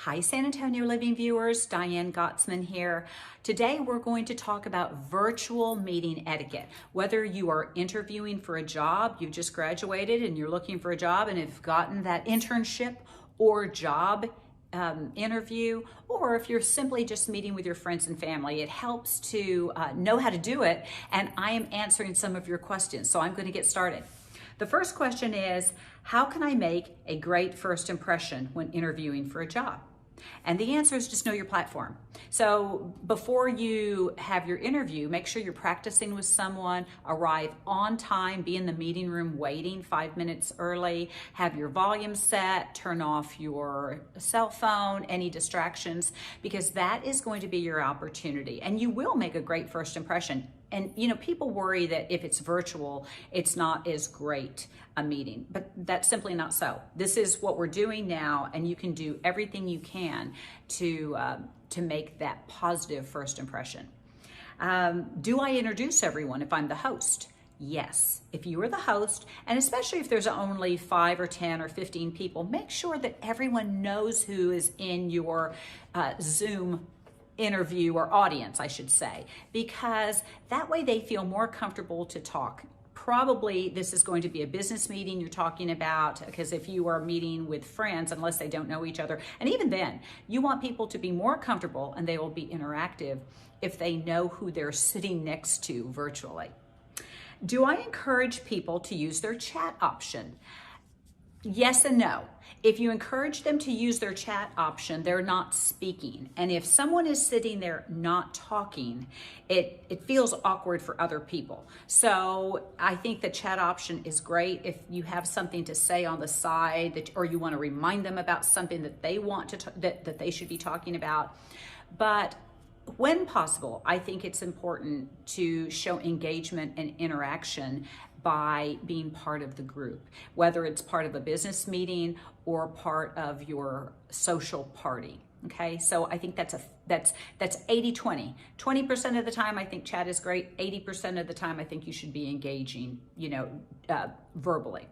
Hi, San Antonio Living viewers, Diane Gottsman here. Today we're going to talk about virtual meeting etiquette. Whether you are interviewing for a job, you just graduated and you're looking for a job and have gotten that internship or job interview, or if you're simply just meeting with your friends and family, it helps to know how to do it, and I am answering some of your questions, so I'm going to get started. The first question is, how can I make a great first impression when interviewing for a job? And the answer is just know your platform. So before you have your interview, make sure you're practicing with someone, arrive on time, be in the meeting room waiting 5 minutes early, have your volume set, turn off your cell phone, any distractions, because that is going to be your opportunity. And you will make a great first impression. And you know, people worry that if it's virtual, it's not as great a meeting, but that's simply not so. This is what we're doing now, and you can do everything you can to make that positive first impression. Do I introduce everyone if I'm the host? Yes. If you are the host, and especially if there's only 5 or 10 or 15 people, make sure that everyone knows who is in your Zoom interview or audience, I should say, because that way they feel more comfortable to talk. Probably this is going to be a business meeting you're talking about, because if you are meeting with friends, unless they don't know each other, and even then, you want people to be more comfortable and they will be interactive if they know who they're sitting next to virtually. Do I encourage people to use their chat option? Yes and no. If you encourage them to use their chat option, they're not speaking. And if someone is sitting there not talking, it feels awkward for other people. So I think the chat option is great if you have something to say on the side, or you want to remind them about something that they want to that they should be talking about. But when possible, I think it's important to show engagement and interaction by being part of the group, whether it's part of a business meeting or part of your social party. Okay, so I think that's 80-20. 20% of the time I think chat is great. 80% of the time I think you should be engaging, verbally.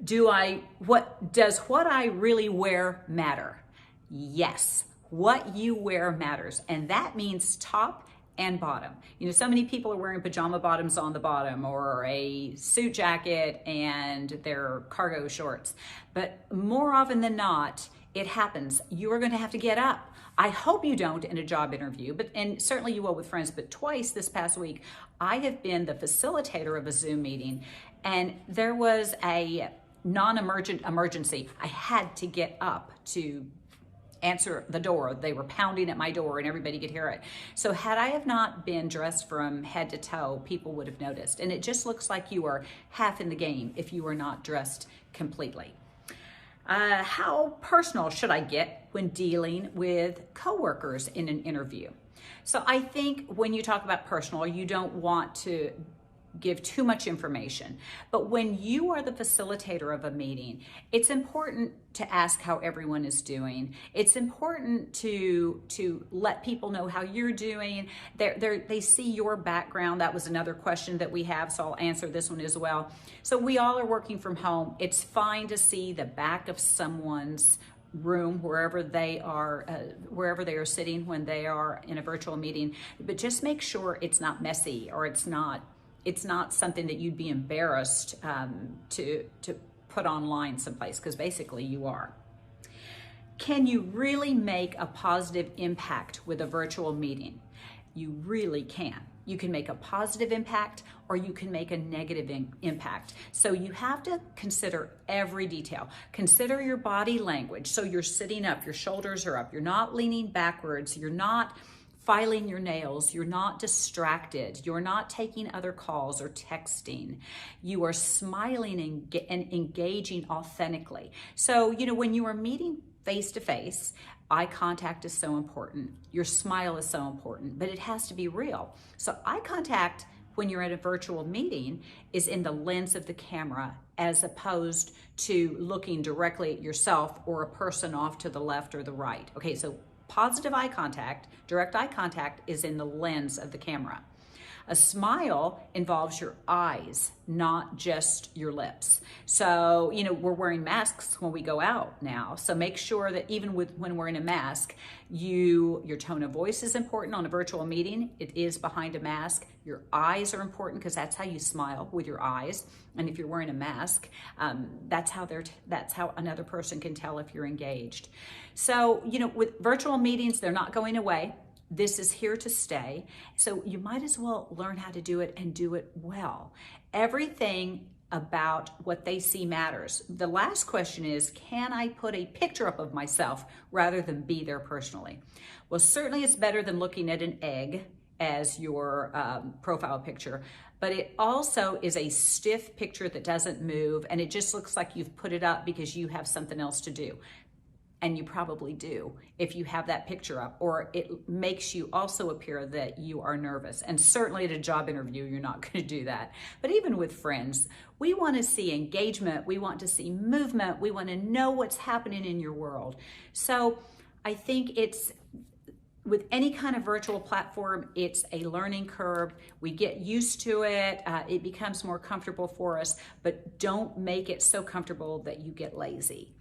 Does what I really wear matter? Yes. What you wear matters, and that means top and bottom. You know, so many people are wearing pajama bottoms on the bottom, or a suit jacket and their cargo shorts. But more often than not, it happens. You are going to have to get up. I hope you don't in a job interview, and certainly you will with friends, but twice this past week, I have been the facilitator of a Zoom meeting, and there was a non-emergent emergency. I had to get up to answer the door. They were pounding at my door and everybody could hear it. So had I have not been dressed from head to toe, people would have noticed. And it just looks like you are half in the game if you are not dressed completely. How personal should I get when dealing with coworkers in an interview? So I think when you talk about personal, you don't want to give too much information. But when you are the facilitator of a meeting, it's important to ask how everyone is doing. It's important to let people know how you're doing. They see your background. That was another question that we have, so I'll answer this one as well. So we all are working from home. It's fine to see the back of someone's room wherever they are sitting when they are in a virtual meeting, but just make sure it's not messy, or it's not something that you'd be embarrassed to put online someplace, because basically you are. Can you really make a positive impact with a virtual meeting? You really can. You can make a positive impact, or you can make a negative impact. So you have to consider every detail. Consider your body language. So you're sitting up, your shoulders are up, you're not leaning backwards, you're not filing your nails, you're not distracted, you're not taking other calls or texting, you are smiling and engaging authentically. So, when you are meeting face to face, eye contact is so important, your smile is so important, but it has to be real. So eye contact when you're at a virtual meeting is in the lens of the camera, as opposed to looking directly at yourself or a person off to the left or the right. Okay, so positive eye contact, direct eye contact, is in the lens of the camera. A smile involves your eyes, not just your lips. So, you know, we're wearing masks when we go out now. So make sure that even when we're in a mask, your tone of voice is important on a virtual meeting. It is behind a mask. Your eyes are important because that's how you smile, with your eyes. And if you're wearing a mask, that's how another person can tell if you're engaged. So, you know, with virtual meetings, they're not going away. This is here to stay. So you might as well learn how to do it and do it well. Everything about what they see matters. The last question is, can I put a picture up of myself rather than be there personally? Well, certainly it's better than looking at an egg as your profile picture, but it also is a stiff picture that doesn't move, and it just looks like you've put it up because you have something else to do. And you probably do if you have that picture up, or it makes you also appear that you are nervous. And certainly at a job interview, you're not going to do that. But even with friends, we want to see engagement. We want to see movement. We want to know what's happening in your world. So I think with any kind of virtual platform, it's a learning curve. We get used to it. It becomes more comfortable for us, but don't make it so comfortable that you get lazy.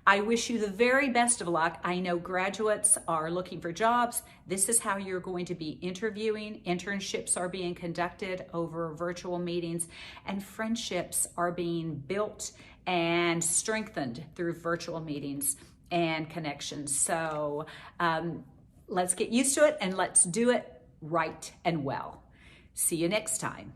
I wish you the very best of luck. I know graduates are looking for jobs. This is how you're going to be interviewing. Internships are being conducted over virtual meetings, and friendships are being built and strengthened through virtual meetings and connections. So let's get used to it and let's do it right and well. See you next time.